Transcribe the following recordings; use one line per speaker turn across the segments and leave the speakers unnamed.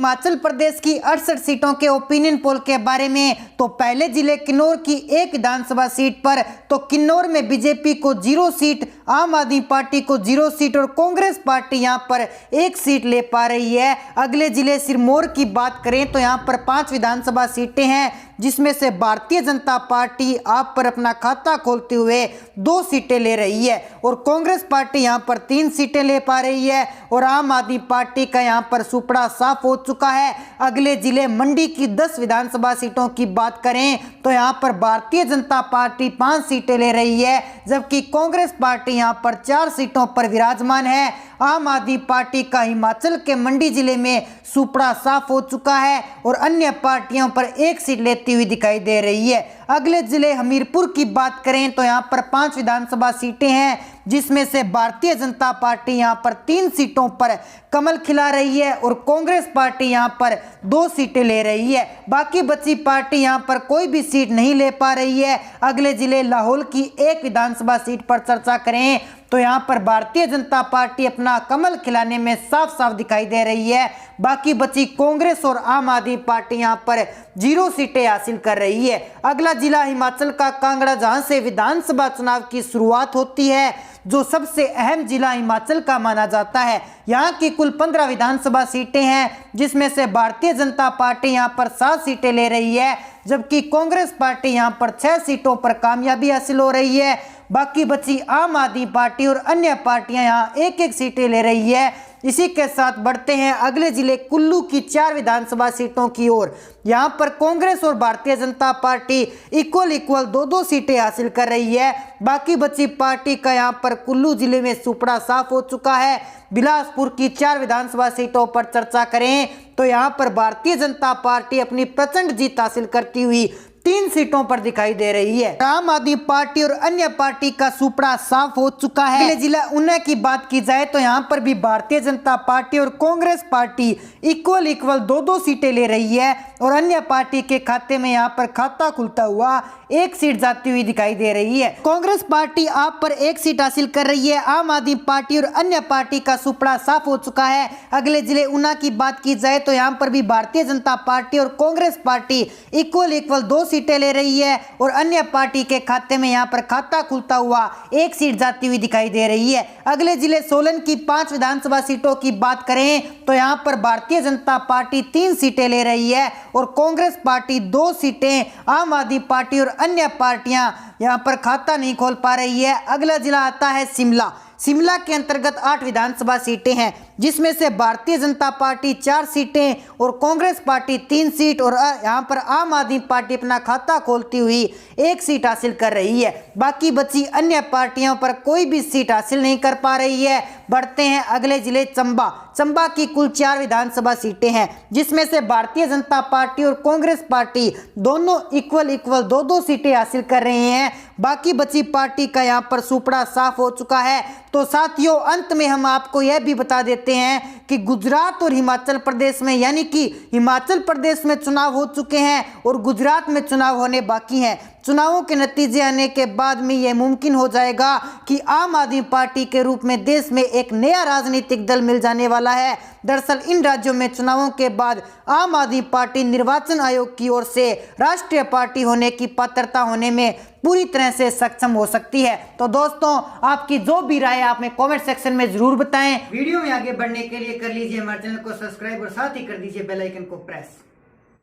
हिमाचल प्रदेश की 68 सीटों के ओपिनियन पोल के बारे में, तो पहले जिले किन्नौर की एक विधानसभा सीट पर तो किन्नौर में बीजेपी को 0 सीट, आम आदमी पार्टी को 0 सीट और कांग्रेस पार्टी यहां पर 1 सीट ले पा रही है। अगले जिले सिरमौर की बात करें तो यहां पर 5 विधानसभा सीटें हैं, जिसमें से भारतीय जनता पार्टी आप पर अपना खाता खोलते हुए 2 सीटें ले रही है और कांग्रेस पार्टी यहां पर 3 सीटें ले पा रही है और आम आदमी पार्टी का यहां पर सुपड़ा साफ हो चुका है। अगले जिले मंडी की 10 विधानसभा सीटों की बात करें तो यहां पर भारतीय जनता पार्टी 5 सीटें ले रही है, जबकि कांग्रेस पार्टी यहां पर 4 सीटों पर विराजमान है। आम आदमी पार्टी का हिमाचल के मंडी जिले में सुपड़ा साफ हो चुका है और अन्य पार्टियों पर 1 सीट लेती हुई दिखाई दे रही है। अगले जिले हमीरपुर की बात करें तो यहां पर 5 विधानसभा सीटें हैं, जिसमें से भारतीय जनता पार्टी यहां पर 3 सीटों पर कमल खिला रही है और कांग्रेस पार्टी यहां पर 2 सीटें ले रही है। बाकी बची पार्टी यहां पर कोई भी सीट नहीं ले पा रही है। अगले जिले लाहौल की 1 विधानसभा सीट पर चर्चा करें तो यहां पर भारतीय जनता पार्टी अपना कमल खिलाने में साफ साफ दिखाई दे रही है। बाकी बची कांग्रेस और आम आदमी पार्टी यहां पर 0 सीटें हासिल कर रही है। अगला जिला हिमाचल का कांगड़ा, जहां से विधानसभा चुनाव की शुरुआत होती है, जो सबसे अहम जिला हिमाचल का माना जाता है। यहाँ की कुल 15 विधानसभा सीटें हैं, जिसमें से भारतीय जनता पार्टी यहाँ पर 7 सीटें ले रही है, जबकि कांग्रेस पार्टी यहाँ पर 6 सीटों पर कामयाबी हासिल हो रही है। बाकी बची आम आदमी पार्टी और अन्य पार्टियां यहाँ 1-1 सीटें ले रही है। इसी के साथ बढ़ते हैं अगले जिले कुल्लू की 4 विधानसभा सीटों की ओर। यहाँ पर कांग्रेस और भारतीय जनता पार्टी इक्वल 2-2 सीटें हासिल कर रही है। बाकी बची पार्टी का यहाँ पर कुल्लू जिले में सुपड़ा साफ हो चुका है। बिलासपुर की 4 विधानसभा सीटों पर चर्चा करें तो यहाँ पर भारतीय जनता पार्टी अपनी प्रचंड जीत हासिल करती हुई 3 सीटों पर दिखाई दे रही है। आम आदमी पार्टी और अन्य पार्टी का सुपड़ा साफ हो चुका है। अगले जिला ऊना की बात की जाए तो यहाँ पर भी भारतीय जनता पार्टी और कांग्रेस पार्टी इक्वल 2-2 सीटें ले रही है और अन्य पार्टी के खाते में यहाँ पर खाता खुलता हुआ 1 सीट जाती हुई दिखाई दे रही है। कांग्रेस पार्टी आप पर 1 सीट हासिल कर रही है। आम आदमी पार्टी और अन्य पार्टी का सुपड़ा साफ हो चुका है। अगले जिले ऊना की बात की जाए तो यहाँ पर भी भारतीय जनता पार्टी और कांग्रेस पार्टी इक्वल 2 सीटें ले रही है और अन्य पार्टी के खाते में यहाँ पर खाता खुलता हुआ 1 सीट जाती हुई दिखाई दे रही है। अगले जिले सोलन की 5 विधानसभा सीटों की बात करें तो यहाँ पर भारतीय जनता पार्टी 3 सीटें ले रही है और कांग्रेस पार्टी 2 सीटें, आम आदमी पार्टी और अन्य पार्टियां यहाँ पर खाता नहीं खोल पा रही है। अगला जिला आता है शिमला। शिमला के अंतर्गत 8 विधानसभा सीटें हैं, जिसमें से भारतीय जनता पार्टी 4 सीटें और कांग्रेस पार्टी 3 सीट और यहाँ पर आम आदमी पार्टी अपना खाता खोलती हुई 1 सीट हासिल कर रही है। बाकी बची अन्य पार्टियों पर कोई भी सीट हासिल नहीं कर पा रही है। बढ़ते हैं अगले जिले चंबा। चंबा की कुल 4 विधानसभा सीटें हैं, जिसमें से भारतीय जनता पार्टी और कांग्रेस पार्टी दोनों इक्वल 2-2 सीटें हासिल कर रहे हैं। बाकी बची पार्टी का यहाँ पर सुपड़ा साफ हो चुका है। तो साथियों, अंत में हम आपको यह भी बता देते हैं कि गुजरात और हिमाचल प्रदेश में, यानी कि हिमाचल प्रदेश में चुनाव हो चुके हैं और गुजरात में चुनाव होने बाकी हैं। चुनावों के नतीजे आने के बाद में यह मुमकिन हो जाएगा कि आम आदमी पार्टी के रूप में देश में एक नया राजनीतिक दल मिल जाने वाला है। दरअसल इन राज्यों में चुनावों के बाद आम आदमी पार्टी निर्वाचन आयोग की ओर से राष्ट्रीय पार्टी होने की पात्रता होने में पूरी तरह से सक्षम हो सकती है। तो दोस्तों, आपकी जो भी राय आप में कमेंट सेक्शन में जरूर बताएं। वीडियो में आगे बढ़ने के लिए कर लीजिए हमारे चैनल को सब्सक्राइब और साथ ही कर दीजिए बेल आइकन को प्रेस।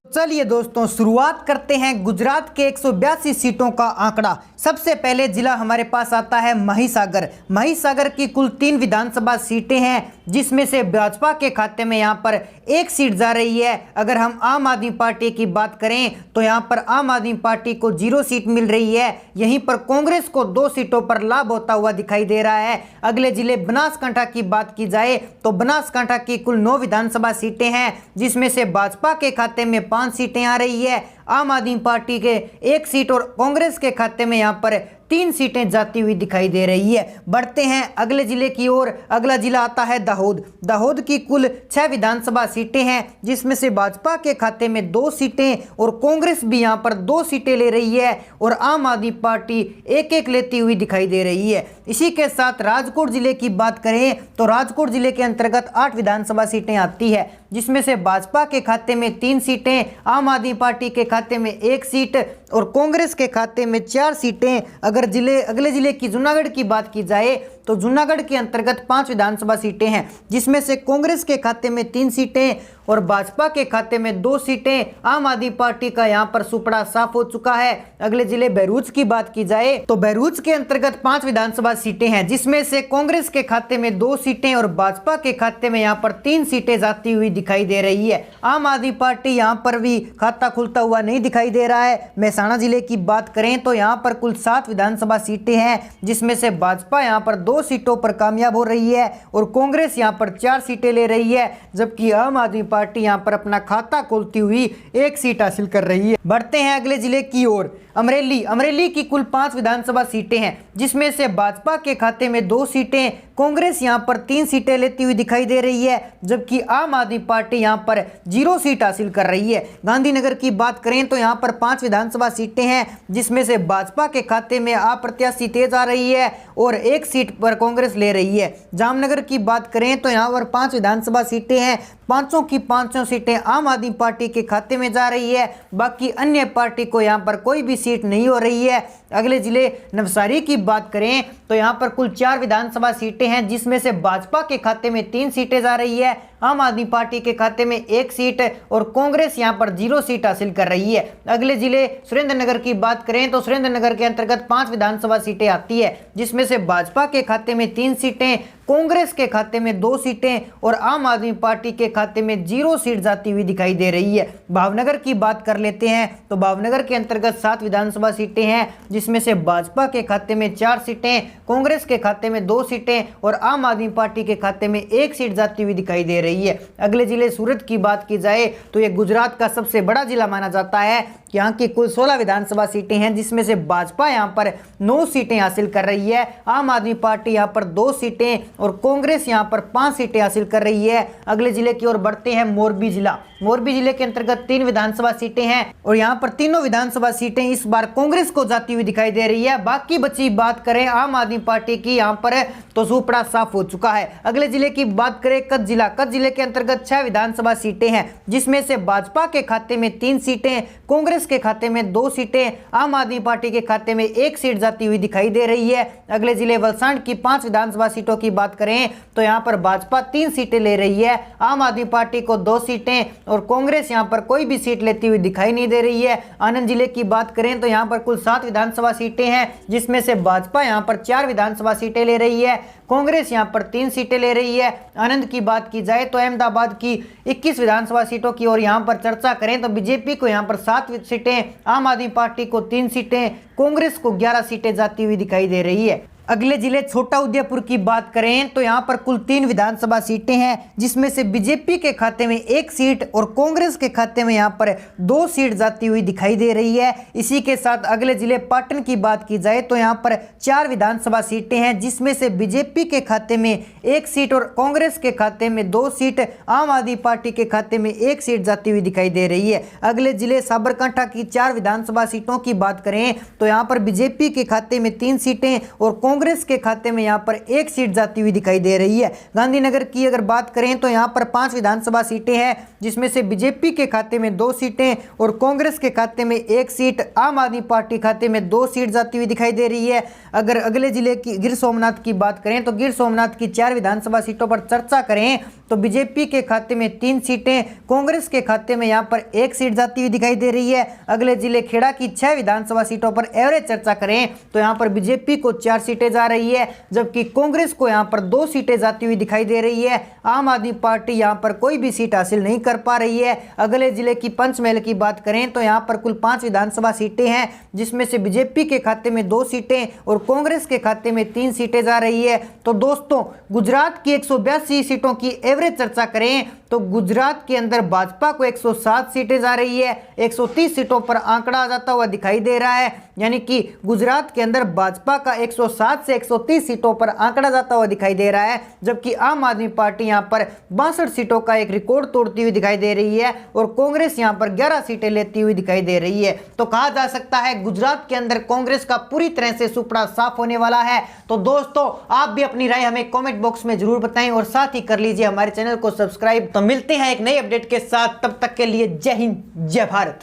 चलिए दोस्तों, शुरुआत करते हैं गुजरात के 182 सीटों का आंकड़ा। सबसे पहले जिला हमारे पास आता है महिसागर। महिसागर की कुल 3 विधानसभा सीटें हैं, जिसमें से भाजपा के खाते में यहाँ पर 1 सीट जा रही है। अगर हम आम आदमी पार्टी की बात करें तो यहाँ पर आम आदमी पार्टी को 0 सीट मिल रही है। यहीं पर कांग्रेस को 2 सीटों पर लाभ होता हुआ दिखाई दे रहा है। अगले जिले बनासकांठा की बात की जाए तो बनासकांठा की कुल 9 विधानसभा सीटें हैं, जिसमें से भाजपा के खाते में 5 सीटें आ रही है। आम आदमी पार्टी के 1 सीट और कांग्रेस के खाते में यहाँ पर 3 सीटें जाती हुई दिखाई दे रही है। बढ़ते हैं अगले जिले की ओर। अगला जिला आता है दाहोद। दाहोद की कुल 6 विधानसभा सीटें हैं, जिसमें से भाजपा के खाते में 2 सीटें और कांग्रेस भी यहां पर 2 सीटें ले रही है और आम आदमी पार्टी एक लेती हुई दिखाई दे रही है। इसी के साथ राजकोट जिले की बात करें तो राजकोट जिले के अंतर्गत 8 विधानसभा सीटें आती है, जिसमें से भाजपा के खाते में 3 सीटें, आम आदमी पार्टी के खाते में 1 सीट और कांग्रेस के खाते में 4 सीटें। अगर अगले जिले की जूनागढ़ की बात की जाए तो जूनागढ़ के अंतर्गत 5 विधानसभा सीटें हैं, जिसमें से कांग्रेस के खाते में 3 सीटें और भाजपा के खाते में 2 सीटें। आम आदमी पार्टी का यहां पर सुपड़ा साफ हो चुका है। अगले जिले बहरूच की बात की जाए तो बहरूच के अंतर्गत 5 विधानसभा सीटें हैं, जिसमें से कांग्रेस के खाते में 2 सीटें और भाजपा के खाते में यहां पर 3 सीटें जाती हुई दिखाई दे रही है। आम आदमी पार्टी यहां पर भी खाता खुलता हुआ नहीं दिखाई दे रहा है। मेहसाणा जिले की बात करें तो यहां पर कुल 7 विधानसभा सीटें हैं, जिसमें से भाजपा यहां पर 2 सीटों पर कामयाब हो रही है और कांग्रेस यहां पर 4 सीटें ले रही है, जबकि आम आदमी पार्टी यहां पर अपना खाता खोलती हुई 1 सीट हासिल कर रही है। बढ़ते हैं अगले जिले की ओर। अमरेली की कुल 5 विधानसभा सीटें हैं, जिसमें से भाजपा के खाते में 2 सीटें, कांग्रेस यहां पर 3 सीटें लेती हुई दिखाई दे रही है, जबकि आम आदमी पार्टी यहां पर 0 सीट हासिल कर रही है। गांधीनगर की बात करें तो यहां पर 5 विधानसभा सीटें हैं, जिसमें से भाजपा के खाते में अप्रत्याशी तेज आ रही है और 1 सीट पर कांग्रेस ले रही है। जामनगर की बात करें तो यहां पर 5 विधानसभा सीटें हैं, 5 की 5 सीटें आम आदमी पार्टी के खाते में जा रही है, बाकी अन्य पार्टी को यहां पर कोई भी सीट नहीं हो रही है। अगले जिले नवसारी की बात करें तो यहां पर कुल 4 विधानसभा सीटें हैं, जिसमें से भाजपा के खाते में 3 सीटें जा रही है, आम आदमी पार्टी के खाते में 1 सीट और कांग्रेस यहां पर 0 सीट हासिल कर रही है। अगले जिले सुरेंद्रनगर की बात करें तो सुरेंद्रनगर के अंतर्गत 5 विधानसभा सीटें आती है, जिसमें से भाजपा के खाते में 3 सीटें, कांग्रेस के खाते में 2 सीटें और आम आदमी पार्टी के खाते में 0 सीट जाती हुई दिखाई दे रही है। भावनगर की बात कर लेते हैं तो भावनगर के अंतर्गत 7 विधानसभा सीटें हैं, जिसमें से भाजपा के खाते में 4 सीटें, कांग्रेस के खाते में 2 सीटें और आम आदमी पार्टी के खाते में 1 सीट जाती हुई दिखाई दे रही है। अगले जिले सूरत की बात की जाए तो यह गुजरात का सबसे बड़ा जिला माना जाता है। यहाँ की कुल 16 विधानसभा सीटें हैं, जिसमें से भाजपा यहाँ पर 9 सीटें हासिल कर रही है, आम आदमी पार्टी यहाँ पर 2 सीटें और कांग्रेस यहाँ पर 5 सीटें हासिल कर रही है। अगले जिले की ओर बढ़ते हैं मोरबी जिला। मोरबी जिले के अंतर्गत 3 विधानसभा सीटें हैं और यहाँ पर तीनों विधानसभा सीटें इस बार कांग्रेस को जाती हुई दिखाई दे रही है। बाकी बची बात करें आम आदमी पार्टी की यहाँ पर तो सुपड़ा साफ हो चुका है। अगले जिले की बात करें कच्छ जिला। कच्छ जिले के अंतर्गत 6 विधानसभा सीटें हैं, जिसमें से भाजपा के खाते में 3 सीटें, कांग्रेस के खाते में 2 सीटें, आम आदमी पार्टी के खाते में 1 सीट जाती हुई दिखाई दे रही है। अगले जिले वलसाड़ की 5 विधानसभा सीटों की बात करें तो यहाँ पर भाजपा 3 सीटें ले रही है, आम आदमी पार्टी को 2 सीटें और कांग्रेस यहाँ पर कोई भी सीट लेती हुई दिखाई नहीं दे रही है। आनंद जिले की बात करें तो यहाँ पर कुल 7 विधानसभा सीटें हैं, जिसमें से भाजपा यहाँ पर 4 विधानसभा सीटें ले रही है, कांग्रेस यहाँ पर 3 सीटें ले रही है। आनंद की बात की जाए तो अहमदाबाद की 21 विधानसभा सीटों की और यहाँ पर चर्चा करें तो बीजेपी को यहाँ पर 7 सीटें, आम आदमी पार्टी को 3 सीटें, कांग्रेस को 11 सीटें जाती हुई दिखाई दे रही है। अगले जिले छोटा उदयपुर की बात करें तो यहाँ पर कुल 3 विधानसभा सीटें हैं, जिसमें से बीजेपी के खाते में 1 सीट और कांग्रेस के खाते में यहाँ पर 2 सीट जाती हुई दिखाई दे रही है। इसी के साथ अगले जिले पाटन की बात की जाए तो यहाँ पर 4 विधानसभा सीटें हैं, जिसमें से बीजेपी के खाते में 1 सीट और कांग्रेस के खाते में 2 सीट, आम आदमी पार्टी के खाते में 1 सीट जाती हुई दिखाई दे रही है। अगले जिले साबरकांठा की 4 विधानसभा सीटों की बात करें तो यहाँ पर बीजेपी के खाते में 3 सीटें और कांग्रेस के खाते में यहां पर 1 सीट जाती हुई दिखाई दे रही है। गांधीनगर की अगर बात करें तो यहां पर 5 विधानसभा सीटें हैं, जिसमें से बीजेपी के खाते में 2 सीटें और कांग्रेस के खाते में 1 सीट, आम आदमी पार्टी खाते में 2 सीट जाती हुई दिखाई दे रही है। अगर अगले जिले की गिर सोमनाथ की बात करें तो गिर सोमनाथ की 4 विधानसभा सीटों पर चर्चा करें तो बीजेपी के खाते में 3 सीटें, कांग्रेस के खाते में यहां पर 1 सीट जाती हुई दिखाई दे रही है। अगले जिले खेड़ा की 6 विधानसभा सीटों पर एवरेज चर्चा करें तो यहां पर बीजेपी को 4 सीटें जा रही है, जबकि कांग्रेस को यहां पर 2 सीटें जाती हुई दिखाई दे रही है। आम आदमी पार्टी यहां पर कोई भी सीट हासिल नहीं कर पा रही है। अगले जिले की पंचमहल की बात करें तो यहां पर कुल 5 विधानसभा सीटें हैं, जिसमें से बीजेपी के खाते में 2 सीटें और कांग्रेस के खाते में 3 सीटें जा रही है। तो दोस्तों, गुजरात की 182 सीटों की एवरेज चर्चा करें तो गुजरात के अंदर भाजपा को 107 सीटें जा रही है, 130 सीटों पर आंकड़ा आ जाता हुआ दिखाई दे रहा है। यानी कि गुजरात के अंदर भाजपा का 107 से 130 सीटों पर आंकड़ा जाता हुआ दिखाई दे रहा है, जबकि आम आदमी पार्टी यहां पर 62 सीटों का एक रिकॉर्ड तोड़ती हुई दिखाई दे रही है और कांग्रेस यहां पर 11 सीटें लेती हुई दिखाई दे रही है। तो कहा जा सकता है गुजरात के अंदर कांग्रेस का पूरी तरह से सुपड़ा साफ होने वाला है। तो दोस्तों आप भी अपनी राय हमें कमेंट बॉक्स में जरूर बताएं और साथ ही कर लीजिए हमारे चैनल को सब्सक्राइब। तो मिलते हैं एक नई अपडेट के साथ, तब तक के लिए जय हिंद जय भारत।